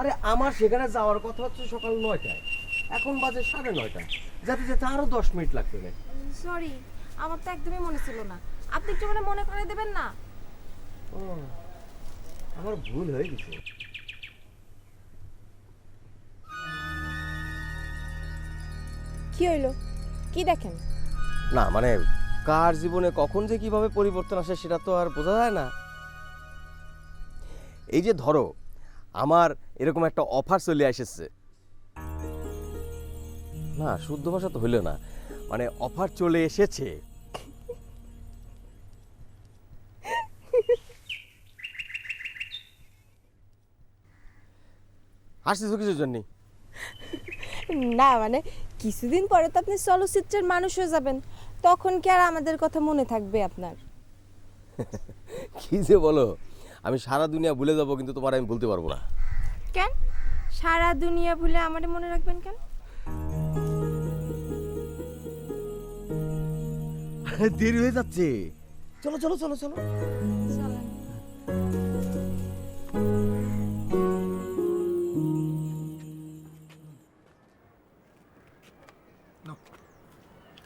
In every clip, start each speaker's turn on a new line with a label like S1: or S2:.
S1: আরে আমার সেখানে যাওয়ার কথা হচ্ছে সকাল 9টায়, এখন বাজে 9:30, যাতে যেতে আরো 10 মিনিট লাগবে না।
S2: সরি, আমার তো একদমই মনে ছিল না। আপনি একটু মনে করে দেবেন না?
S1: ও, আমার ভুল হয়ে গেছে।
S2: কি হইলো? কি দেখেন?
S1: না মানে কার জীবনে কখন যে কিভাবে পরিবর্তন আসে সেটা তো আর বোঝা যায় না। এই যে ধরো আমার এরকম একটা অফার চলে এসেছে, না শুদ্ধ ভাষা তো হইল না, মানে অফার চলে এসেছে। হাসছিস কিছুর জন্য?
S2: না মানে কিছুদিন পরে তো আপনি চলচ্চিত্রের মানুষ হয়ে যাবেন, তখন কি আর আমাদের কথা মনে থাকবে আপনার?
S1: কি যে বলো, আমি সারা দুনিয়া ভুলে যাব কিন্তু তোমার আমি বলতে পারবো না।
S2: কেন সারা দুনিয়া ভুলে আমারে মনে রাখবেন কেন?
S1: দেরি হয়ে যাচ্ছে, চলো চলো চলো চলো।
S2: চলেন।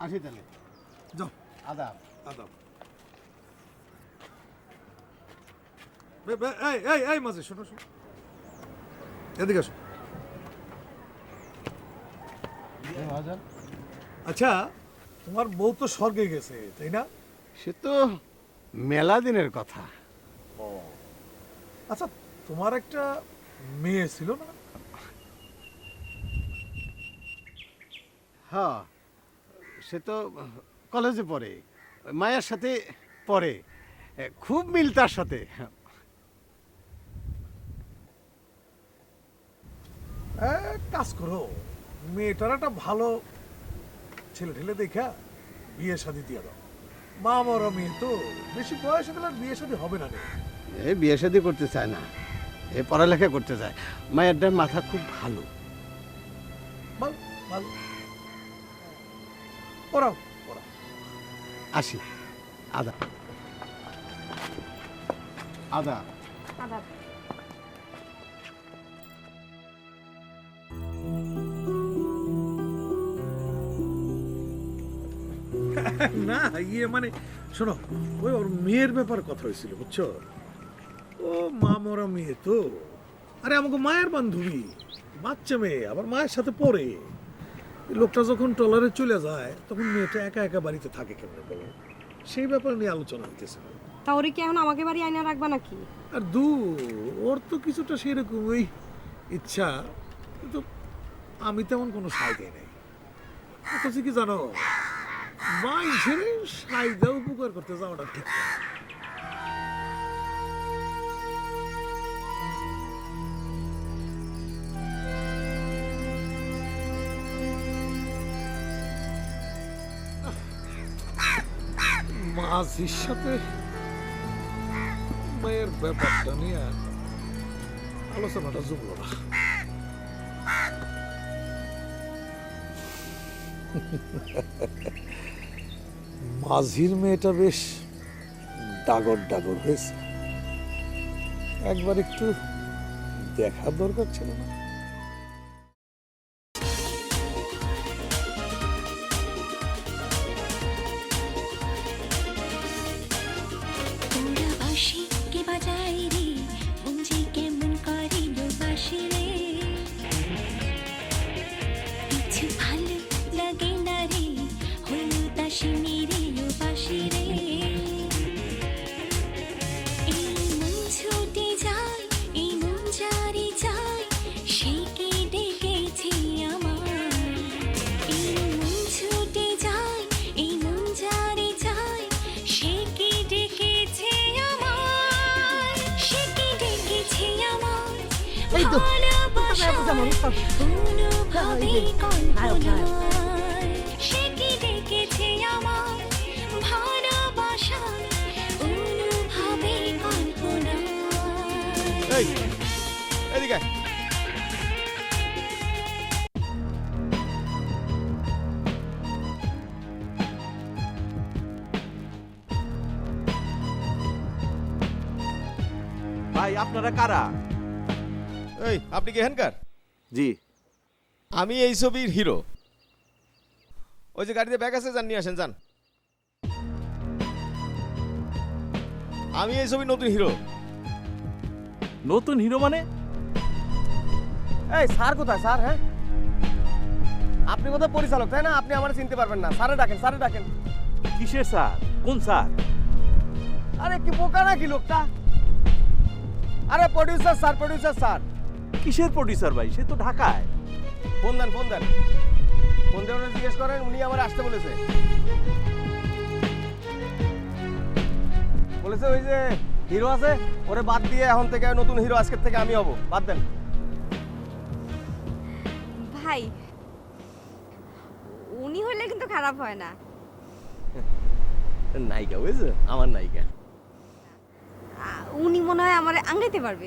S3: আসি তাহলে, যাও।
S1: আদাব।
S3: আদাব। এই এই এই মাঝে শোনো শোনো, এদিকে আসো। আচ্ছা, তোমার বউ তো স্বর্গে গেছে, তাই না?
S4: সে তো মেলা দিনের কথা।
S3: আচ্ছা, তোমার একটা মেয়ে ছিল না?
S4: হ্যাঁ, সে তো কলেজে পড়ে, মায়ের সাথে পড়ে, খুব মিল তার সাথে।
S3: এক কাজ করো, মেয়েটার একটা ভালো ছেলে ঠেলে দেখা বিয়ে শাদি দিয়ে দাও। মা মরা মেয়ে তো, বেশি বয়স হলে আর বিয়ে শাদি হবে না রে।
S4: এ বিয়ে শাদি করতে চায় না, এ পড়ালেখা করতে চায়। মায়ের মাথা খুব ভালো।
S3: ভালো ভালো, পড়াও পড়াও।
S4: আসি, আদা আদা।
S2: আদাব।
S3: না ইয়ে মানে শোনো, ওই ওর মেয়ের ব্যাপার কথা হয়েছিল বুঝছো। ও মা মরা মেয়ে তো, আরে আমাকে মায়ের বান্ধবী, বাচ্চা মেয়ে, আবার মায়ের সাথে পড়ে। লোকটা যখন ট্রলারে চলে যায় তখন মেয়েটা একা একা বাড়িতে থাকে কেমন বলো, সেই ব্যাপার নিয়ে আলোচনা হইতেছে।
S2: তা ওরে কি এখন আমাকে বাড়ি আইনা রাখবা নাকি?
S3: আর ওর তো কিছুটা সেরকম ওই ইচ্ছা, কিন্তু আমি তেমন কোনো সাই দেয় নাই। অথচ কি জানো, মাই ছেড়ে সাইদা উপকার করতে যাওয়াটা ঠিক না। মাঝির সাথে মায়ের ব্যাপারটা নিয়ে আলোচনাটা জমল না। মাঝির মেয়েটা বেশ ডাগর ডাগর হয়েছে, একবার একটু দেখার দরকার ছিল না?
S5: বাঁশি কে বাজায় রে, মঞ্জি কেমন করিল বাঁশি রে, কিছু ভালো লাগে না রে, হলো দাসিনী রে ও বাঁশি রে। এই মন ছুটে যায়, এই মন যারে যায়, সে কে ডেকেছে আমার। এই মন ছুটে যায়, এই মন যারে যায়, সে কে ডেকেছে আমার, সে কে ডেকেছে আমার। ভালোবাসা অনুভবে কল্পনায়, সে কি ডেকেছে আমার। ভালোবাসা অনুভবে কল্পনায়।
S1: এই এদিকে
S6: ভাই আপনারা কারা?
S1: এই আপনি কি এখানকার?
S6: জি।
S1: আমি এই ছবির হিরো। ওই যে গাড়িতে ব্যাগ আছে, যান নিয়ে আসেন যান। আমি এই ছবির নতুন হিরো।
S6: নতুন হিরো মানে?
S1: এই স্যার কোথায় স্যার? হ্যাঁ, আপনি কোথায় পরিচালক তাই না? আপনি আমার চিনতে পারবেন না। স্যারে ডাকেন, স্যারে ডাকেন।
S6: কিসের স্যার? কোন স্যার?
S1: আরে কি বোকা নাকি লোকটা? আরে প্রডিউসার স্যার, প্রডিউসার স্যার।
S6: কিসের প্রডিউসার ভাই? সে তো ঢাকায়।
S1: ফোন দেন, ফোন দেন। ফোন দিয়ে ওনারা জিজ্ঞেস করেন, উনি আমার আসতে বলেছে। বলেছে ওই যে হিরো আছে ওরে বাদ দিয়ে এখন থেকে নতুন হিরো আজকের থেকে আমি হব। বাদ দেন।
S7: ভাই উনি হলে কিন্তু খারাপ হয় না।
S1: নায়িকা বুঝছো, আমার নায়িকা।
S7: উনি মনে হয় আমার আঙ্গাইতে পারবে।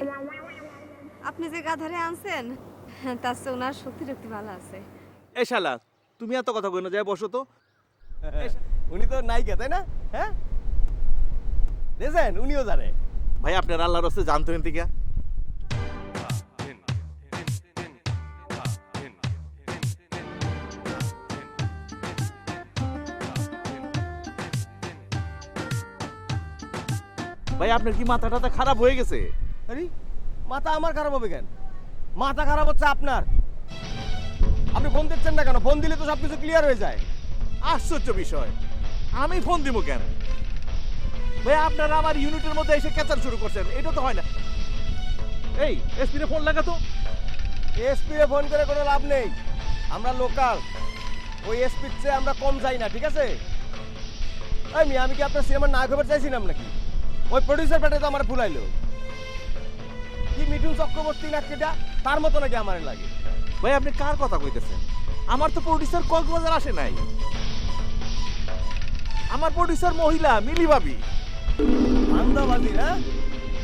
S7: আপনি যে গাধারে আনছেন তার চেয়ে ওনার শক্তি রক্তি ভালো আছে।
S6: এ শালা, তুমি এত কথা কই না, যায় বসো তো।
S1: উনি তো নায়িকা তাই না? হ্যাঁ, দেখছেন উনিও জানে।
S6: ভাই আপনার আল্লাহর রাস্তে জানতো এন থেকে? ভাই আপনার কি মাথা টাথা খারাপ হয়ে গেছে?
S1: আরে মাথা আমার খারাপ হবে কেন? মাথা খারাপ হচ্ছে আপনার। আপনি ফোন দিচ্ছেন না কেন? ফোন দিলে তো সবকিছু ক্লিয়ার হয়ে যায়।
S6: আশ্চর্য বিষয়, আমি ফোন দিব কেন? ভাই আপনারা আমার ইউনিটের মধ্যে এসে ক্যাচার শুরু করছেন, এটা তো হয় না। এই এসপি রে ফোন লাগাতো।
S1: এসপি এ ফোন করে কোনো লাভ নেই। আমরা লোকাল, ওই এসপির চেয়ে আমরা কম যাই না, ঠিক আছে? আমি কি আপনার সিনেমার নায়ক হবার চাইছিলাম নাকি? ওই প্রডিউসার পেটে তো আমার ফুলাইলো। কি মিঠুন চক্রবর্তী না কেটা তার মতো নাকি আমার লাগে?
S6: ভাই আপনি কার কথা কইতেছেন? আমার তো প্রডিউসার কক্সবাজার আসে নাই। আমার প্রডিউসার মহিলা মিলি ভাবি।
S1: ধান্দাবাজি না,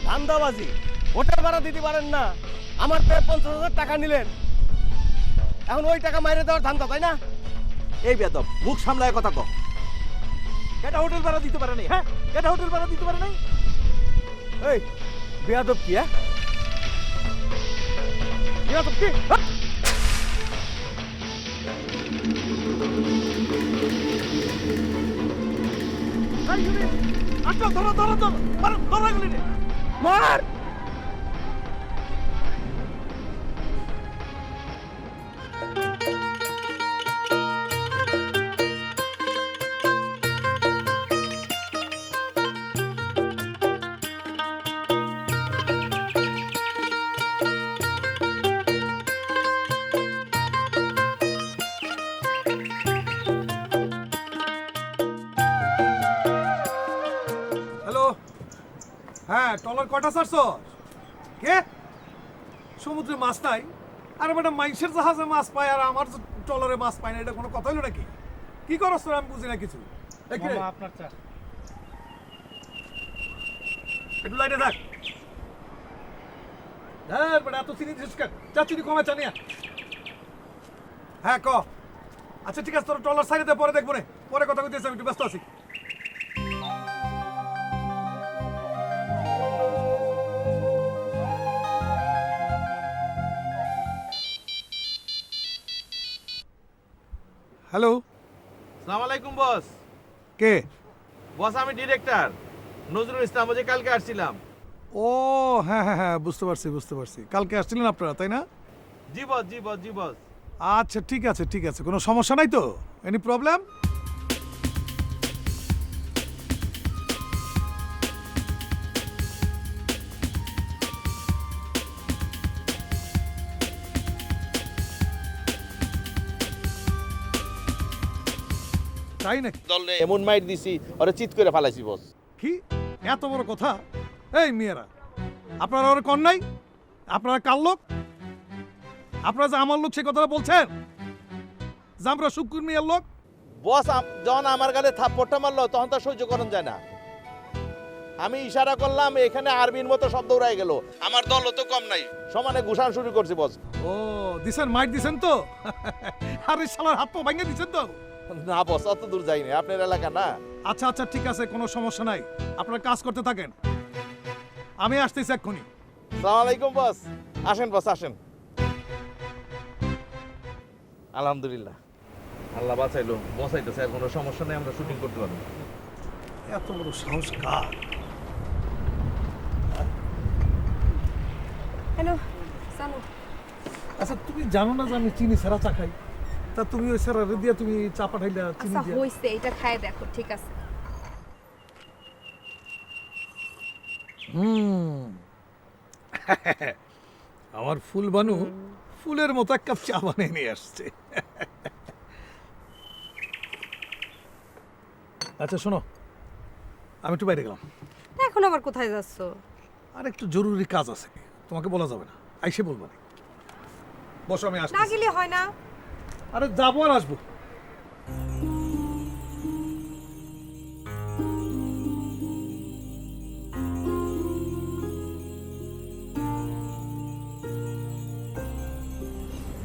S1: ধান্দাবাজি। হোটেল ভাড়া দিতে পারেন না, আমার তো 50,000 টাকা নিলেন, এখন ওই টাকা মাইরে দেওয়ার ধান্দা তাই না?
S6: এই বেদব, মুখ সামলায় কথা কও। এটা হোটেল ভাড়া দিতে পারে নাই? হ্যাঁ, এটা হোটেল ভাড়া দিতে পারে নাই?
S1: এই বেয়াদব কি? হ্যাঁ, বেয়াদব কি? হ্যাঁ?
S6: আচ্ছা ধরো ধরো ধরো, মারো, ধরো এগুলি রে।
S1: মার!
S3: হ্যালো, হ্যাঁ টলার কটা ছাড়ছো? কে? সমুদ্রে মাছ নাই? আরে বেটা, মাইসের জাহাজে মাছ পায় আর আমার টলারে মাছ পায় না, এটা কোনো কথা হলো নাকি? কি করছ তোর? আমি বুঝি না কিছু। আপনার চা একটু লাইটে থাক। হ্যাঁ বেটা, এত চিনি দিছিস কেন? চা চিনি কমে, চা নিয়ে। হ্যাঁ ক। আচ্ছা ঠিক আছে, তোর টলার সাইডে দে, পরে দেখবো রে, পরে কথা কইতেছি, আমি একটু ব্যস্ত আছি। হ্যালো,
S6: আসসালামু আলাইকুম বস।
S3: কে?
S6: বস আমি ডিরেক্টর নজরুল ইসলাম, ওই যে কালকে আসছিলাম।
S3: ও হ্যাঁ হ্যাঁ হ্যাঁ, বুঝতে পারছি বুঝতে পারছি। কালকে আসছিলেন আপনারা তাই না?
S6: জি বস, জি বস, জি বস।
S3: আচ্ছা ঠিক আছে ঠিক আছে, কোনো সমস্যা নাই তো? Any problem? তাই নাকি?
S6: দলে এমন মাইট দিছি, ওরে চিৎ করে ফালাইছি বস।
S3: কি এত বড় কথা? এই মেয়েরা, আপনারা ওরা কন নাই? আপনারা কার লোক? আপনারা যে আমার লোক সে কথাটা বলছেন যে আমরা শুক্র মিয়ার লোক?
S6: বস যখন আমার গালে থাপ্পড়টা মারলো তখন তো সহ্য করন যায় না। আমি ইশারা করলাম, এখানে আর্মির মতো শব্দ উড়াই গেল। আমার দল তো কম নাই, সমানে ঘুষান শুরু করছি বস।
S3: ও দিছেন, মাইট দিছেন তো? আরে শালার হাত পা ভাঙে দিছেন তো?
S6: না বস, অত দূর যাইনি, আপনার এলাকা না।
S3: আচ্ছা আচ্ছা ঠিক আছে, কোনো সমস্যা নাই, আপনারা কাজ করতে থাকেন, আমি আসতেছি এক্ষুনি।
S6: আসসালামু আলাইকুম বস। আসেন বস আসেন। আলহামদুলিল্লাহ, আল্লাহ বাঁচাইলো, বসাইতেছে, আর কোনো সমস্যা নেই, আমরা শুটিং করতে পারবো।
S3: এত বড় সাহস কার?
S2: হ্যালো জানো,
S3: আচ্ছা তুমি জানো না যে আমি চিনি ছাড়া চা খাই? তা তুমি ওই স্যার দিয়ে তুমি চা পাঠাইলা চিনি
S2: আচ্ছা
S3: দিয়া?
S2: হইছে, এটা খায় দেখো, ঠিক আছে।
S3: আমার ফুল বানু ফুলের মতো এক কাপ চা বানিয়ে নিয়ে আসছে। আচ্ছা শোনো, আমি একটু বাইরে গেলাম,
S2: এখন আবার কোথায় যাচ্ছ?
S3: আর একটু জরুরি কাজ আছে, তোমাকে বলা যাবে না, আইসে বলবো না। বসো, আমি
S2: না
S3: আসছি।
S2: গেলে হয় না?
S3: আরে যাবো আর আসবো।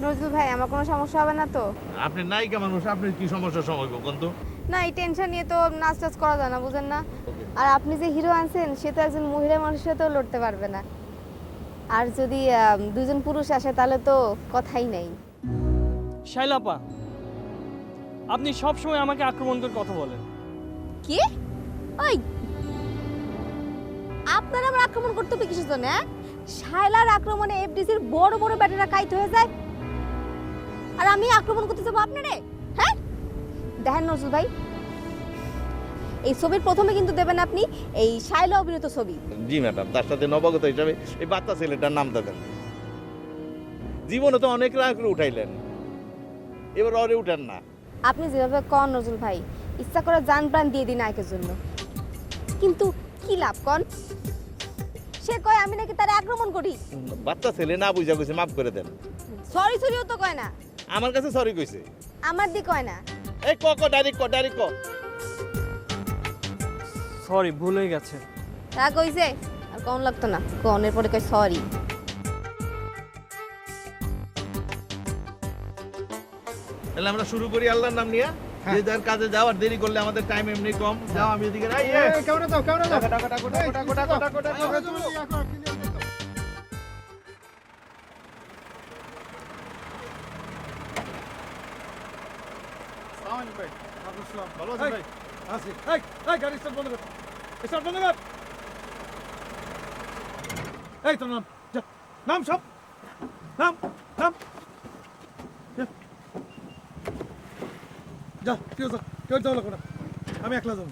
S2: নজরুল ভাই, আমার কোনো সমস্যা হবে না তো?
S6: আপনি নায়িকা মানুষ, আপনি কি সমস্যার সময় কোন তো?
S2: না, এই টেনশন নিয়ে তো নাচ টাচ করা যায় না, বুঝেন না? আর আপনি যে হিরো আনছেন, সে তো একজন মহিলা মানুষের সাথেও লড়তে পারবে না। আর যদি দুজন পুরুষ আসে তাহলে তো কথাই নাই।
S8: শাইলাপা, আপনি সব সময় আমাকে আক্রমণ করে কথা বলেন।
S2: কি? ওই আপনারা আমার আক্রমণ করতে হবে কিসের জন্য? শায়লার আক্রমণে এফডিসির বড় বড় ব্যাটারিরা কাইত হয়ে যায়, আর আমি আক্রমণ করতে যাবো আপনারে? হ্যাঁ দেখেন নজরুল ভাই, এই ছবির প্রথমে কিন্তু দেবেন আপনি এই শায়লা অভিনীত ছবি।
S6: জি ম্যাডাম, তার সাথে নবাগত হিসাবে এই বাচ্চা ছেলেটার নামটা দেন। জীবনে তো অনেক রাগ করে উঠাইলেন, এবার অরে উঠান না।
S2: আপনি যেভাবে কন নজরুল ভাই, ইচ্ছা করে জান প্রাণ দিয়ে দিন নায়কের জন্য, কিন্তু কি লাভ কন? সে কয় আমি নাকি তার আক্রমণ করি।
S6: বাচ্চা ছেলে না বুঝা কইছে, মাফ করে দেন।
S2: সরি সরিও তো কয় না,
S6: আমার কাছে সরি কইছে।
S2: আমার দি কয় না।
S6: এই ক ডাইরেক্ট ক।
S8: সরি, ভুল হয়ে গেছে।
S2: তা কইছে, আর কোন লাগতো না, কনের পরে কয় সরি।
S6: তাহলে আমরা শুরু করি আল্লাহর নাম নিয়ে। যে যার কাজে যাও, আর দেরি করলে আমাদের টাইম এমনি কম। যাও, আমি এদিকে
S4: কেমন দাও কেমন দাও
S3: ভালো আছি ভাই? আছি। এই, এই, গাড়ি স্টার্ট বন্ধ কর। স্টার্ট বন্ধ কর। এই তোর নাম, যা, নাম সব, নাম, নাম। যা, যা, কেউ যা, কেউ যাও লাগবে না, আমি একলা যাবো।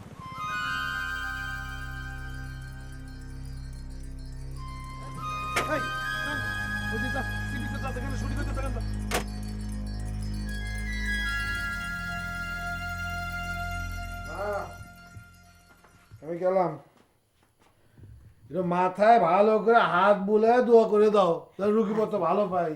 S3: এই, নাম, ওদিকে যা, সিভিতে যা, যেখানে শুটিং হইতে সেখানে যা।
S9: আমি গেলাম, একটু মাথায় ভালো করে হাত বুলে দোয়া করে দাও, তাহলে রুগী মতো ভালো পাই।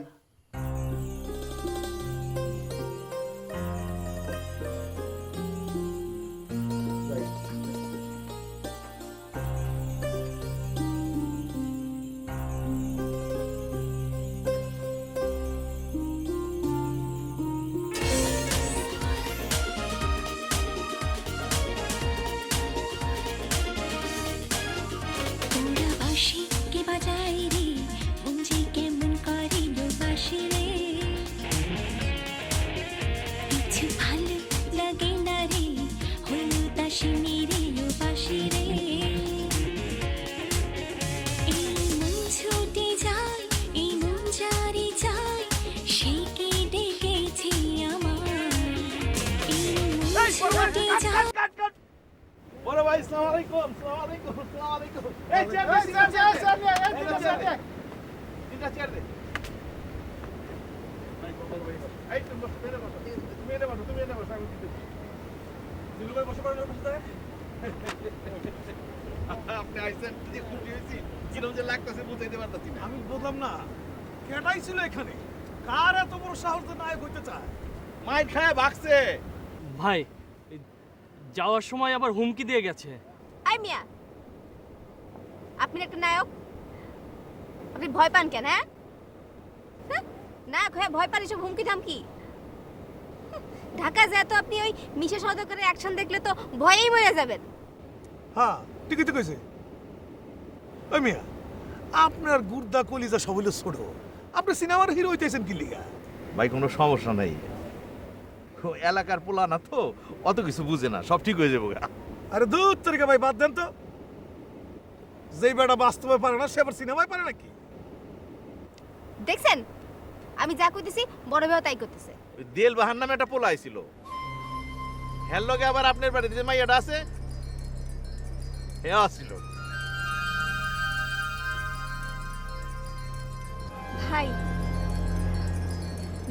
S5: তোরা বাঁশি কে বাজাই রে, মন যে কেমন করিল বাঁশি রে। কিছু ভালো লাগে না রে, হলো দাসিনী রে ও বাঁশি রে। এই মন ছুটে যায়, এই মন যারে যায়, সে কে ডেকেছে আমার। এই মন ছুটে যায়।
S6: বড় ভাই, আসসালামু আলাইকুম। আসসালামু আলাইকুম। আসসালামু আলাইকুম। এই চেয়ার দে, তিনটা চেয়ার দে। এই তুমি বসো, তুমি এনে বসো, আমি দিতেছি। দিলু ভাই বসে পড়েন ওর পাশে। আপনি আইছেন, যে খুশি হয়েছি, কিরম যে লাগতেছে বুঝাইতে পারতাছি না।
S3: আমি বললাম না, কেটাই ছিল এখানে, কার এত বড় সাহস যে নায়ক হইতে চায়?
S6: মাইর খায় ভাগছে।
S8: ভাই, এই যাওয়ার সময় আবার হুমকি দিয়ে গেছে।
S2: আই মিয়া, আপনি একটা নায়ক, আপনি ভয় পান কেন? হ্যাঁ, নায়ক হয়ে ভয় পান এসব হুমকি ধামকি? ঢাকা যায় তো আপনি ওই মিশা সওদাগরের অ্যাকশন দেখলে তো ভয়েই মরে যাবেন।
S3: হ্যাঁ, ঠিকই তো কইছে। ওই মিয়া, আপনার গুর্দা কলিজা সব হইলো ছোট, আপনি সিনেমার হিরো হইতেছেন কি লিগা?
S6: ভাই কোনো সমস্যা নেই, ও এলাকার পোলা না তো, অত কিছু বুঝে না, সব ঠিক হয়ে যাবো গা।
S3: আরে দূর তরিকা ভাই, বাদ দেন তো। যেই বেটা বাস্তবে পারে না সে আবার সিনেমায় পারে নাকি?
S2: দেখছেন আমি যা কইতেছি বড় ভাইও তাই করতেছে।
S6: ওই দেল বাহার নামে একটা পোলা আইছিল, হ্যার লগে আবার আপনার বাড়িতে যে মাইয়াটা আছে হ্যাঁ আসছিল।
S2: ভাই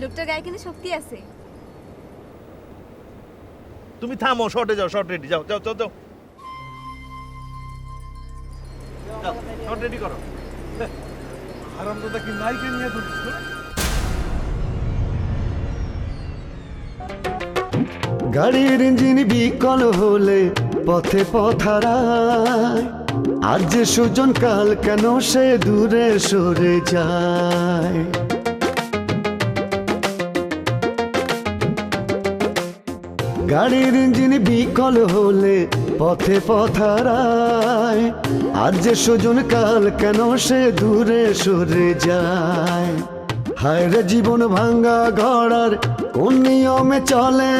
S2: লোকটার গায়ে কিন্তু শক্তি আছে।
S6: তুমি থামো, শর্টে যাও, শর্ট রেডি, যাও যাও যাও যাও, শর্ট রেডি করো।
S3: হারামজাদা কি নাইকে নিয়ে ধরিস না?
S10: গাড়ির ইঞ্জিন বিকল হলে পথে পথারায়, আজ যে সুজন কাল কেন সে দূরে সরে যায়। গাড়ির ইঞ্জিন বিকল হলে পথে পথারায়, আজ যে সুজন কাল কেন সে দূরে সরে যায়। হায় রে জীবন ভাঙ্গা ঘোড়ার কোন নিয়মে চলে